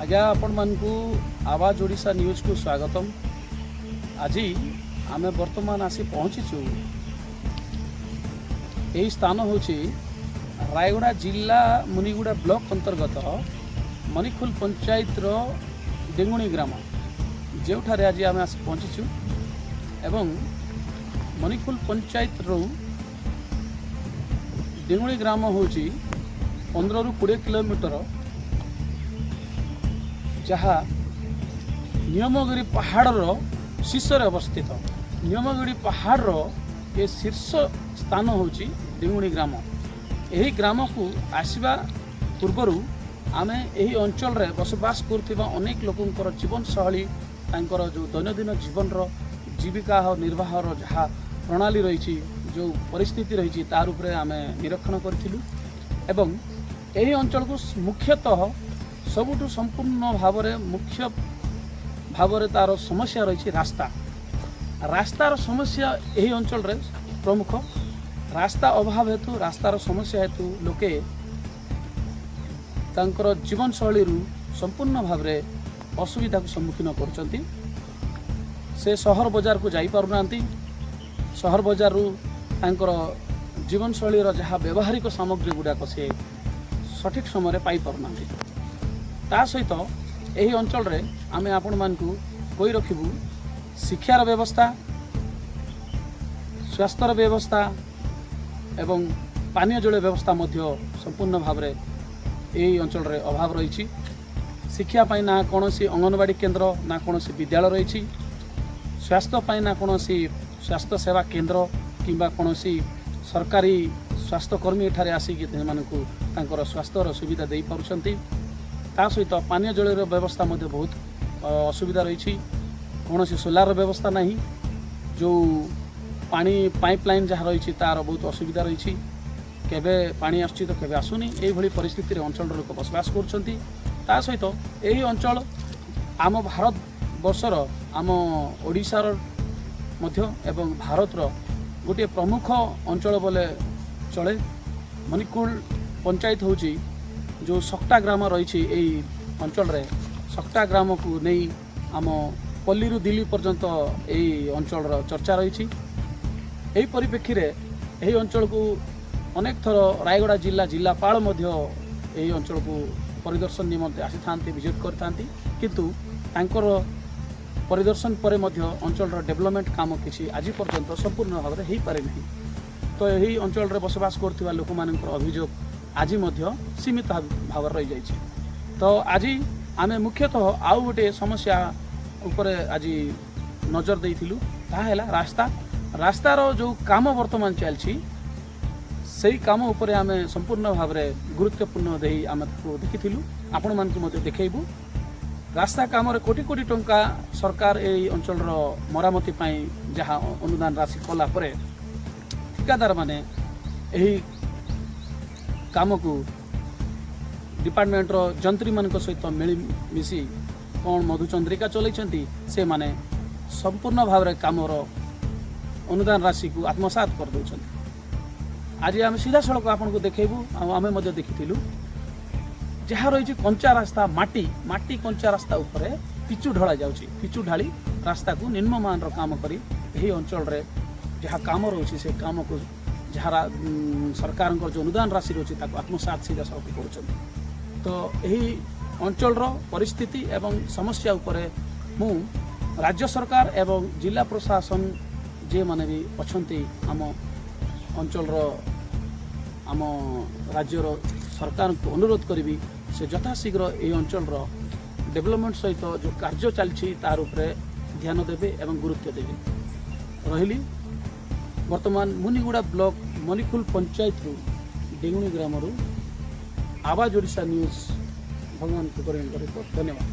आज्ञा आपण मानकु आवाज ओडिशा न्यूज को स्वागतम। आज आमे वर्तमान आसी पहुँचीचु। यही स्थान हूँ रायगड़ा जिला मुनिगुड़ा ब्लॉक अंतर्गत मणिखुल पंचायत डेंगुणी ग्राम जो आज आम आसी पहुँचीचु एवं मणिखुल पंचायत डेंगुणी ग्राम हूँ 15 ରୁ 20 किलोमीटर जहाँ नियमगिरी पहाड़ शीर्ष अवस्थित। नियमगिरी पहाड़ ये शीर्ष स्थान हूँ डेंगुणी ग्राम। यही ग्राम को आसवा पूर्वर आमे यही अंचल रे बसवास करथिबा अनेक लोकंकर जीवन शैली तांकर जो दैनंदिन जीवन जीविका निर्वाह जहाँ प्रणाली रही जो परिस्थिति रही तार उपरे आमे निरीक्षण करथिलु एवं यही अंचल को मुख्यतः सबुठु संपूर्ण भाव मुख्य भाव तार समस्या रही रास्तार समस्या यही अंचल रे प्रमुख। रास्ता अभाव हेतु रास्तार समस्या हेतु लोके तांकर जीवन शैली संपूर्ण भाव असुविधा को सम्मुखीन करछंती। से शहर बाजार को जाई पारु नांती। शहर बाजार तांकर जीवन शैली जहाँ व्यवहारिक सामग्री गुड़ाक से सठिक समय पाई पारु नांती। ता सहित यही अंचल रे आमे आपण मानकु कोई रखिबु शिक्षार व्यवस्था, स्वास्थ्यर व्यवस्था एवं पानीय जल व्यवस्था मध्य संपूर्ण भाव में यही अंचल रे अभाव रही। शिक्षा पाई ना कोनोसी अंगनवाड़ी केन्द्र ना कोनोसी विद्यालय रही। स्वास्थ्य पाई ना कोनोसी स्वास्थ्य सेवा केन्द्र किंबा कोनोसी सरकारी स्वास्थ्यकर्मी एठारे आसिक स्वास्थ्यर सुविधा दे पारुछंती। ता सहित पानीय जल व्यवस्था मध्य बहुत असुविधा रही। कौन सोलार व्यवस्था नहीं। जो पानी पाइपलाइन जहाँ रही तार बहुत असुविधा रही। केबे पानी आसुची तो केबे आसुनी। यही परिस्थिति अंचल लोक बसवास करछंती। ता सहित यही अंचल आम भारत वर्षर आम ओडिशार मध्य एवं भारतर गोटे प्रमुख अंचल बोले चले। मणिखुल पंचायत होची जो सकटा ग्राम रही यही अंचल रे सकटा ग्राम को नहीं आम पल्ली रु दिल्ली पर्यंत यही अंचल चर्चा रही। यही परिप्रेक्षी रे यही अंचल को अनेक थर रायगड़ा जिलापाल यही अंचल को परिदर्शन निमंते आसी थांती विजिट करथांती। किंतु तांकर परिदर्शन पर अंचल डेवलपमेंट काम किसी आज पर्यंत संपूर्ण भाव में हो पारे नहीं। तो यही अंचल रे बसवास करथिबा लोक मानकर अभियोग आज सीमित भाव रही जाइए। तो आज आमे मुख्यतः आउ गोटे समस्या उपरे आज नजर देइथिलु ताहेला रास्तार जो काम वर्तमान चलछि सही काम उपरे आमे संपूर्ण भाव में गुरुत्वपूर्ण देई आमे देखिथिलु। आपण मानकु मते देखेइबु। रास्ता काम रे कोटी कोटी टंका सरकार एई अंचल मरामती पाई जहाँ अनुदान राशि कला परे ठिकादार माने एही काम को डिपार्टमेंट जंत्री मान सहित मिलमिशि कौन मधुचंद्रिका चलती से माने संपूर्ण भाव में काम अनुदान राशि को आत्मसात कर दौरान। आज आम सीधा सड़क आपन को देखेबू आमे मध्य देखिथिलु जहाँ रही कंचा रास्ता माटी कंचा रास्ता उपरे पिचु ढला जाउची। पिचु ढाली रास्ता को निम्नमान काम करी यही अंचल रे जहाँ काम रोची से काम को जहाँ सरकार जो अनुदान राशि रोची ताको आत्मसात सीधा सड़क कर। तो यही अंचल परिस्थिति एवं समस्या उपरे मु राज्य सरकार एवं जिला प्रशासन जे माने भी अछंती आम अंचल आम राज्यर सरकार को अनुरोध करी से यथाशीघ्र ये अंचल डेवलपमेंट सहित जो कार्य चलछि तार उपरे ध्यान देवे एवं गुरुत्व देवे। रहिली वर्तमान मुनिगुड़ा ब्लॉक मणिखुल पंचायत डेंगुणी ग्राम आवाज ओडिशा न्यूज भगवान को रिपोर्ट। धन्यवाद।